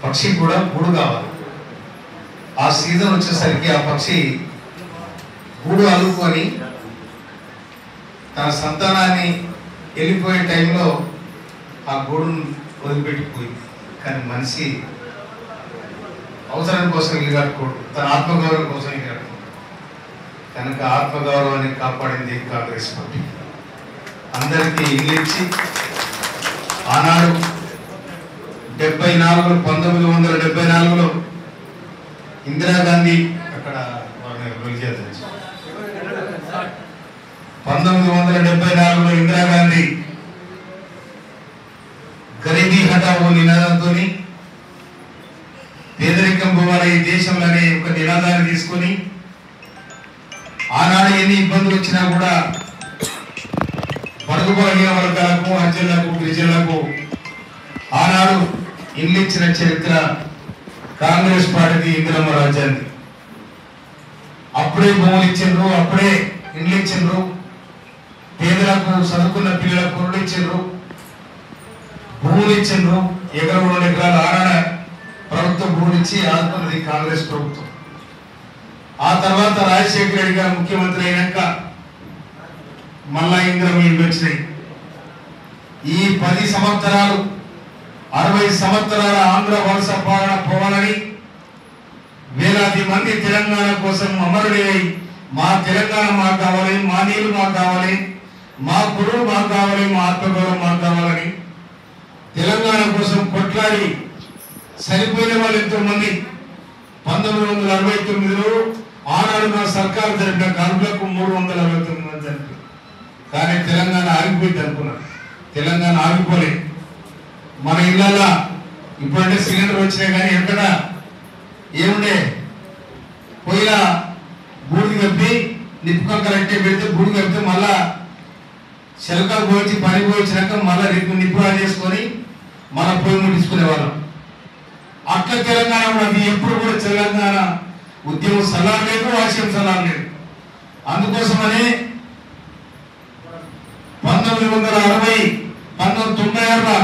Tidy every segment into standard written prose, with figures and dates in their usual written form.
పక్షికి కూడా గూడు కావాలి. ఆ సీజన్ వచ్చేసరికి ఆ పక్షి గూడు అల్లుకొని తన సంతానాన్ని వెళ్ళిపోయే టైంలో ఆ గూడును వదిలిపెట్టిపోయింది. కానీ మనిషి అవసరం కోసం ఇల్లు కట్టుకోడు, తన ఆత్మగౌరవం కోసం ఇల్లు కట్టుకోడు. కనుక ఆత్మగౌరవాన్ని కాపాడింది కాంగ్రెస్ పార్టీ. అందరికీ ఇల్లు ఇచ్చి ఆనాడు 1974లో ఇందిరాగాంధీ అక్కడ 1974లో ఇందిరాగాంధీ గరీబీ హఠావో నినాదంతో పేదరికం పోవాలి ఈ దేశంలోనే ఒక నినాదాన్ని తీసుకొని ఆనాడు ఎన్ని ఇబ్బందులు వచ్చినా కూడా బడుగు బలహీన వర్గాలకు, హజ్జలకు, గిరిజనులకు ఆనాడు ఇల్లు ఇచ్చిన చరిత్ర కాంగ్రెస్ పార్టీది, ఇందిరమ్మ రాజ్యాన్ని. అప్పుడే భూములు ఇచ్చిండ్రు, అప్పుడే ఇల్లు ఇచ్చిండ్రు, పేదలకు చదువుకున్న పిల్లలకు కొనులు ఇచ్చిండ్రు, భూములు ఇచ్చిండ్రు. ఎకరం 2 ఎకరాలు ఆనాడ ప్రభుత్వం భూములు ఇచ్చి ఆదుకున్నది కాంగ్రెస్ ప్రభుత్వం. ఆ తర్వాత రాజశేఖర రెడ్డి గారు ముఖ్యమంత్రి అయినాక మళ్ళా ఇందిరమ్మ ఇల్లు వచ్చినాయి. ఈ 10 సంవత్సరాలు 60 సంవత్సరాల ఆంధ్ర వలస పాలన పోవాలని వేలాది మంది తెలంగాణ కోసం అమరుడై మా తెలంగాణ మాకు కావాలి, మా నీళ్లు మాకు కావాలి, మా గురువు మాకు కావాలి, మా ఆత్మగౌరవం మాకు కావాలని తెలంగాణ కోసం కొట్లాడి చనిపోయిన వాళ్ళు ఎంతో మంది. 1969లో ఆనాడు నా సర్కారు జరిపిన కాల్పులకు 369 మంది చనిపోయారు. కానీ తెలంగాణ ఆగిపోయింది అనుకున్నారు. తెలంగాణ ఆగిపోలేదు. మన ఇళ్ళల్లో ఇప్పుడంటే సిలిండర్ వచ్చినాయి, కానీ ఎక్కడ ఏముండే పొయ్యిల బూడిద కప్పి నిప్పుకం కరెక్టే పెడితే బూడిద కప్పితే మళ్ళా శిలకలు పోయించి పని పోయించినాక మళ్ళా నిప్పు చేసుకొని మన పొయ్యి ముట్టించుకునే వాళ్ళం. అట్లా తెలంగాణ ఉన్నది. ఎప్పుడు కూడా తెలంగాణ ఉద్యమం సలాలేదు, ఆశయం సలాలేదు. అందుకోసమనే 1960, 1996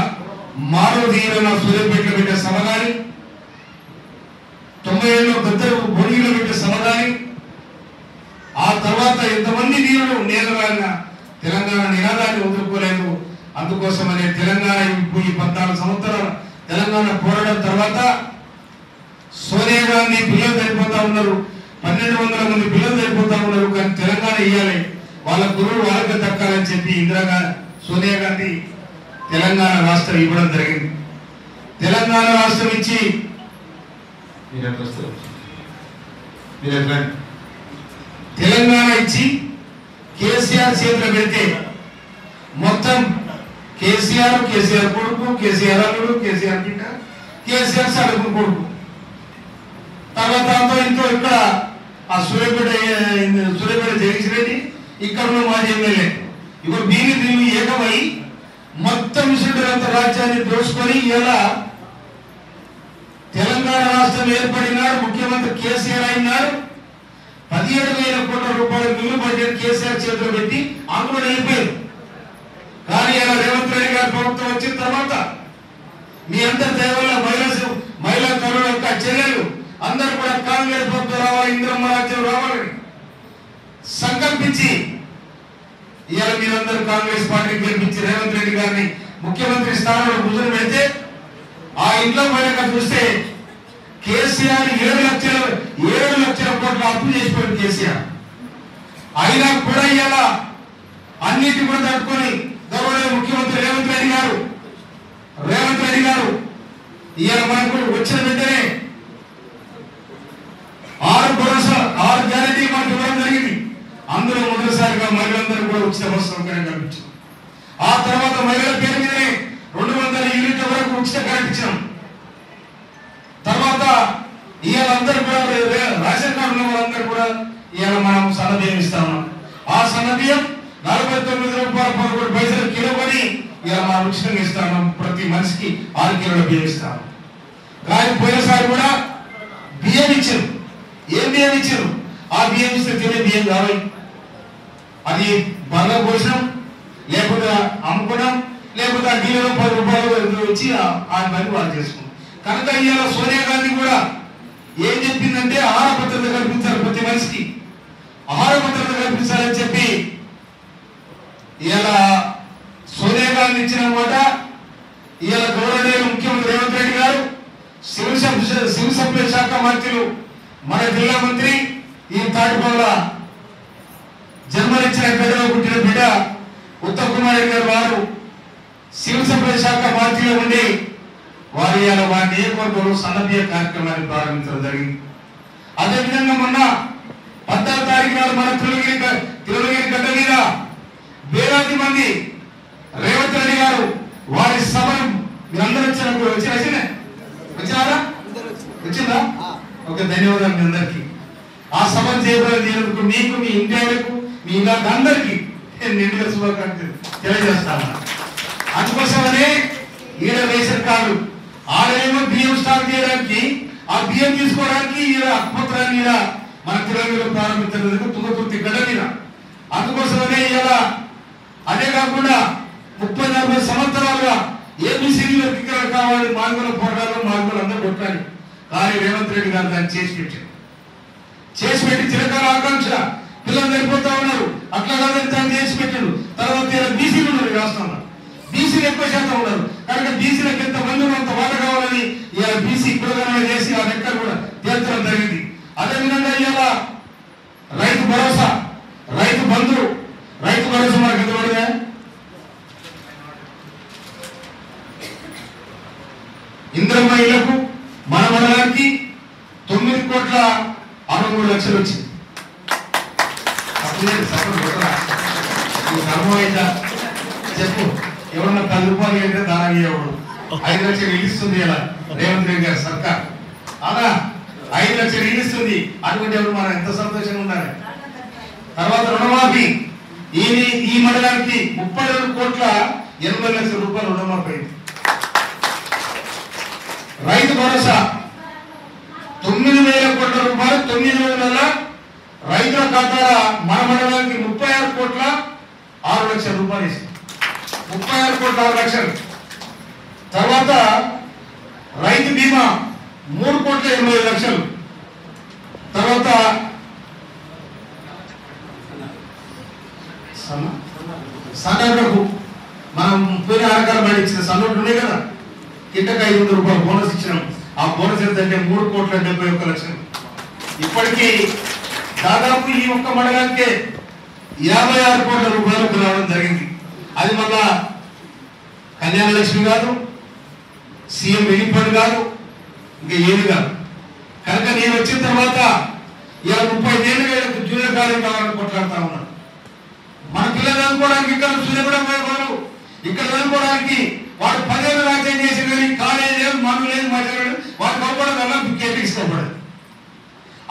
మారుదీరన సూర్యపేటలో పెట్టే సభ కానీ, 97లో పెద్దలు బొడిగిలో పెట్టే సభ కానీ, ఆ తర్వాత ఎంతమంది వీరులు నేలరాలిన తెలంగాణ నినాదాన్ని వదులుకోలేదు. అందుకోసమనే తెలంగాణ ఈ 14 సంవత్సరాల తెలంగాణ పోరాటం తర్వాత సోనియా గాంధీ పిల్లలు సరిపోతా ఉన్నారు, 1200 మంది పిల్లలు సరిపోతా ఉన్నారు. కానీ తెలంగాణ ఇవ్వాలి, వాళ్ళ గురువు వాళ్ళకి దక్కాలని చెప్పి సోనియా గాంధీ తెలంగాణ రాష్ట్రం ఇవ్వడం జరిగింది. తెలంగాణ రాష్ట్రం ఇచ్చి తెలంగాణ ఇచ్చి కేసీఆర్ చేతిలో పెడితే మొత్తం కేసీఆర్ కొడుకు, కేసీఆర్ అల్లుడు, కేసీఆర్ బిడ్డ, కేసీఆర్ సడుకు కొడుకు. తర్వాత ఇంతో ఇక్కడ ఆ సూర్యపేట జగదీష్ రెడ్డి, ఇక్కడ ఉన్న మాజీ ఎమ్మెల్యే, ఇప్పుడు దీని ఏకమై మొత్తం విశ్వరంత రాజ్యాన్ని దోచుకొని ఇలా తెలంగాణ రాష్ట్రం ఏర్పడినాడు. ముఖ్యమంత్రి కేసీఆర్ అయినాడు. 17,000 కోట్ల రూపాయల మిగులు బడ్జెట్ కేసీఆర్ చేతిలో పెట్టి అందులో వెళ్ళిపోయారు. కానీ ఇలా రేవంత్ రెడ్డి గారి ప్రభుత్వం వచ్చిన తర్వాత మీ అందరి దయ వల్ల మహిళా తల్లుల యొక్క చెల్లెలు అందరూ కూడా కాంగ్రెస్ ప్రభుత్వం రావాలి, ఇందిరమ్మ రాజ్యం రావాలని సంకల్పించి ఇవాళ మీరందరూ కాంగ్రెస్ పార్టీకి గెలిపించి రేవంత్ రెడ్డి గారిని ముఖ్యమంత్రి స్థానంలో కూర్చొని పెడితే ఆ ఇంట్లో పోయాక చూస్తే కేసీఆర్ 7 లక్షల కోట్ల అప్పు చేసిపోయింది కేసీఆర్. అయినా కూడా ఇవాళ అన్నిటి కూడా తట్టుకొని గౌరవ ముఖ్యమంత్రి రేవంత్ రెడ్డి గారు ఇవాళ మనకు వచ్చిన వెంటనే 6 గ్యారెంటీ మనకు ఇవ్వడం జరిగింది. అందులో మొదటిసారిగా మహిళలందరూ కూడా ఉచిత బస్సు సౌకర్యం కల్పించాం. ఆ తర్వాత మహిళల పేరు మీదనే 200 యూనిట్ల వరకు ఉచిత కరెంట్ ఇచ్చాం. తర్వాత ఇవాళ అందరూ కూడా రేషన్ కార్డు ఉన్న వాళ్ళందరూ కూడా ఇవాళ మనం సన్నబియ్యం ఇస్తా ఉన్నాం. ఆ సన్నబియ్యం 49 రూపాయల 11 పైసలు కిలో కొని ఇవాళ మనం ఉచితంగా ఇస్తాము. ప్రతి మనిషికి 6 కిలోల బియ్యం ఇస్తాము. కానీ పోయినసారి కూడా బియ్యం ఇచ్చారు. ఏం బియ్యం ఇచ్చారు? ఆ బియ్యం ఇస్తే తినే బియ్యం కావాలి. అది బంగా పోసినాం, లేకపోతే అమ్ముకున్నాం, లేకపోతే ఆ గిన్నెలో 10 రూపాయలు వచ్చి ఆ పని వాళ్ళు చేసుకున్నాం. కనుక ఇవాళ సోనియా గాంధీ కూడా ఏం చెప్పిందంటే ఆహార భద్రత కల్పించాలి, ప్రతి మనిషికి ఆహార భద్రత కల్పించాలని చెప్పి ఇవాళ సోనియా గాంధీ ఇచ్చిన మాట ఇవాళ గౌరవనీయ ముఖ్యమంత్రి రేవంత్ రెడ్డి గారు సివిల్ సప్లై శాఖ మంత్రులు మన జిల్లా మంత్రి ఈ తాటిపల్ల జన్మనిచ్చిన గదిలో పుట్టిన బిడ్డ ఉత్తమ్ కుమార్ రెడ్డి గారు వారు సివిల్ సప్లై శాఖ మంత్రిలో ఉండి వారి వారి నియోజకవర్గంలో సన్నబియ్య కార్యక్రమాన్ని ప్రారంభించడం జరిగింది. అదేవిధంగా మొన్న 14 తారీఖు నాడు మన తిరుమలగిరి గడ్డ మీద వేలాది మంది రేవంత్ రెడ్డి గారు వారి సభను మీరందరూ వచ్చినప్పుడు వచ్చినారా? వచ్చిందా? ఓకే, ధన్యవాదాలు మీ అందరికి. ఆ సభను చేయబడినందుకు మీకు, మీ ఇంటికి, మీ ఇలాంటి అందరికీ నిండుగా శుభాకాంక్షలు తెలియజేస్తాను. అందుకోసమనే ఈడ రేషన్ కార్డు ఆడేమో బియ్యం స్టాక్ చేయడానికి, ఆ బియ్యం తీసుకోవడానికి ఈడ అక్పత్రాన్ని ఈడ మన తిరుమలలో ప్రారంభించినందుకు తుంగతుర్తి గడ్డ మీద. అందుకోసమనే ఇలా అదే కాకుండా 30-40 సంవత్సరాలుగా ఏబిసిడి వర్గీకరణ కావాలి, మార్గుల పోరాటాలు మార్గులు అందరూ కొట్టాలి. కానీ రేవంత్ రెడ్డి గారు దాన్ని చేసి పెట్టి చిరకాల ఆకాంక్ష పిల్లలు సరిపోతా ఉన్నారు. అట్లా కాదని దాన్ని చేసి పెట్టాడు. తర్వాత బీసీలు ఉన్నారు రాష్ట్రంలో, బీసీలు ఎక్కువ శాతం ఉన్నారు. కనుక బీసీలకు ఎంత మంది అంత వాట కావాలని ఇలా బీసీ కులగణన చేసి ఆ లెక్క కూడా తేల్చడం జరిగింది. అదేవిధంగా ఇలా రైతు భరోసా, రైతు బంధు, రైతు భరోసా మనకు ఎంత పడినా ఇంద్రమ్మ ఇళ్లకు మన మండలానికి 9,63,00,000 వచ్చింది. చెప్పు, ఎవరన్నా 10 రూపాయలు అంటే దానం ఇవ్వడు. 5 లక్షలు ఇల్లిస్తుంది ఇలా రేవంత్ రెడ్డి గారి సర్కార్. అలా 5 లక్షలు ఇల్లిస్తుంది. అటువంటి ఎవరు మనం ఎంత సంతోషంగా ఉండాలి. తర్వాత రుణమాఫీ, ఈ మండలానికి 32,80,00,000 రూపాయలు రుణమాఫీ అయింది. రైతు భరోసా 9,000 కోట్ల రూపాయలు 9 నెలల రైతుల ఖాతాల మన మండలానికి 36,06,00,000 రూపాయలు ఇస్తుంది. 36,06,00,000. తర్వాత రైతు బీమా 3,80,00,000. తర్వాత సన్నోట్లకు మనం పోయిన ఆరకాల బయట ఇచ్చిన సన్నోట్లు ఉన్నాయి కదా, కింటకు 500 రూపాయలు బోనస్ ఇచ్చినాం. ఆ బోనస్ ఎంతంటే 3,71,00,000. ఇప్పటికీ దాదాపు ఈ ఒక్క మండలానికే 56 కోట్ల రూపాయలకు రావడం జరిగింది. అది మళ్ళా కళ్యాణ లక్ష్మి కాదు, సీఎం రిలీఫ్ ఫండ్ కాదు, ఇంకా ఏది కాదు. కనుక నేను వచ్చిన తర్వాత ఇలా 35 ఏళ్ళుగా జూనియర్ కాలేజ్ కావాలని కొట్లాడుతా ఉన్నాను. మన పిల్లలు చదువుకోవడానికి ఇక్కడ సూర్యగూడెం పోయేవారు, ఇక్కడ చదువుకోవడానికి వాడు 10 ఏళ్ళు రాజ్యం చేసి కానీ కాలేజ్ లేదు, మన్ను లేదు, మధ్య వాడు చదువుకోవడం వల్ల కేటీసుకోకూడదు.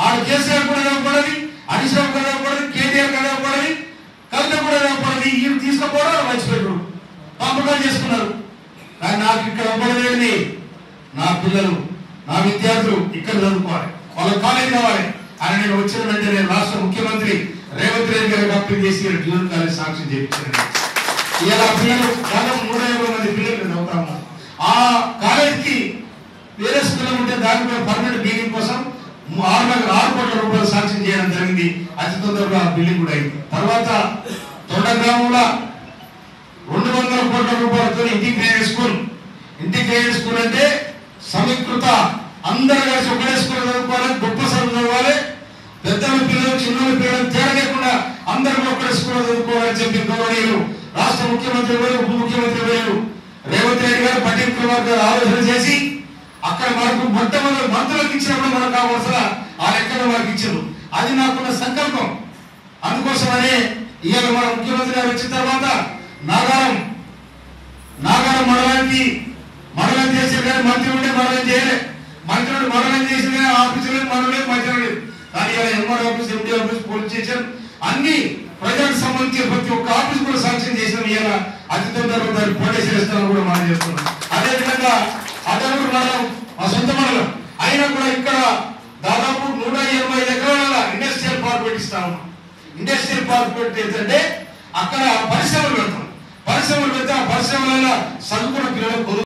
ఆడు కేసీఆర్ కూడా చదవకూడదు, హరీష్ రావు కూడా చదవకూడదు, కేటీఆర్ కూడా చదవకూడదు, కవిత కూడా చదవకూడదు. ఈయన తీసుకోపోవడం మర్చిపోయారు, పంపకాలు చేసుకున్నారు. కానీ నాకు ఇక్కడ అవ్వడలేని నా పిల్లలు, నా విద్యార్థులు ఇక్కడ చదువుకోవాలి, వాళ్ళ కాలేజ్ కావాలి అని నేను వచ్చిన వెంటనే రాష్ట్ర ముఖ్యమంత్రి రేవంత్ రెడ్డి గారికి అప్పీల్ చేసి జూనియర్ కాలేజ్ సాంక్షన్ చేయించారు. ఇలా పిల్లలు దాదాపు 150 మంది పిల్లలు చదువుతా ఉన్నారు. ఆ కాలేజ్కి వేరే స్కూల్ ఉంటే దానిపై పర్మనెంట్ బిల్డింగ్ కోసం 6 కోట్ల రూపాయలు సాంక్షన్ చేయడం జరిగింది. అతి తొందరగా బిల్డింగ్ కూడా అయింది. తర్వాత తొండ గ్రామంలో 200 కోట్ల రూపాయలతో ఇంటిగ్రేటెడ్ స్కూల్ అంటే సమీకృత, అందరూ కలిసి ఒకటే స్కూల్ చదువుకోవాలి, గొప్ప చదువు చదవాలి, పెద్దల పిల్లలు చిన్నల పిల్లలు తేడా లేకుండా అందరూ ఒకటే స్కూల్ చదువుకోవాలని చెప్పి గౌరవనీయులు రాష్ట్ర ముఖ్యమంత్రి గారు, ఉప ముఖ్యమంత్రి గారు రేవంత్ రెడ్డి గారు, పట్టిన కుమార్ గారు ఆలోచన చేసి అక్కడ మనకు మొట్టమొదటి మంత్రులకు ఇచ్చినప్పుడు మనకు కావాల్సిన ఆ లెక్కను మనకి ఇచ్చారు. అది నాకున్న సంకల్పం. అందుకోసమనే ఇవాళ మన ముఖ్యమంత్రి గారు వచ్చిన తర్వాత నాగారం మండలం చేసే కానీ మంత్రి ఉంటే మండలం చేయలే, మంత్రుడు మండలం చేసిన ఆఫీసులు మండలం మంత్రులు లేదు. కానీ ఇలా MR office, MD office, police station అన్ని ప్రజలకు సంబంధించిన ప్రతి ఒక్క ఆఫీస్ కూడా శాంక్షన్ చేసిన ఇవాళ అతి తొందరగా దాన్ని పొటేషన్ ఇస్తామని కూడా మనం చేస్తున్నాం. అదేవిధంగా అదనూరు మండలం మా సొంత మండలం అయినా కూడా ఇక్కడ దాదాపు 125 ఎకరాల ఇండస్ట్రియల్ పార్క్ పెట్టిస్తాము. ఇండస్ట్రియల్ పార్క్ పెట్టేంటే అక్కడ పరిశ్రమలు పెడతాం. పరిశ్రమలు పెడితే ఆ పరిశ్రమల చదువుకున్న పిల్లలకు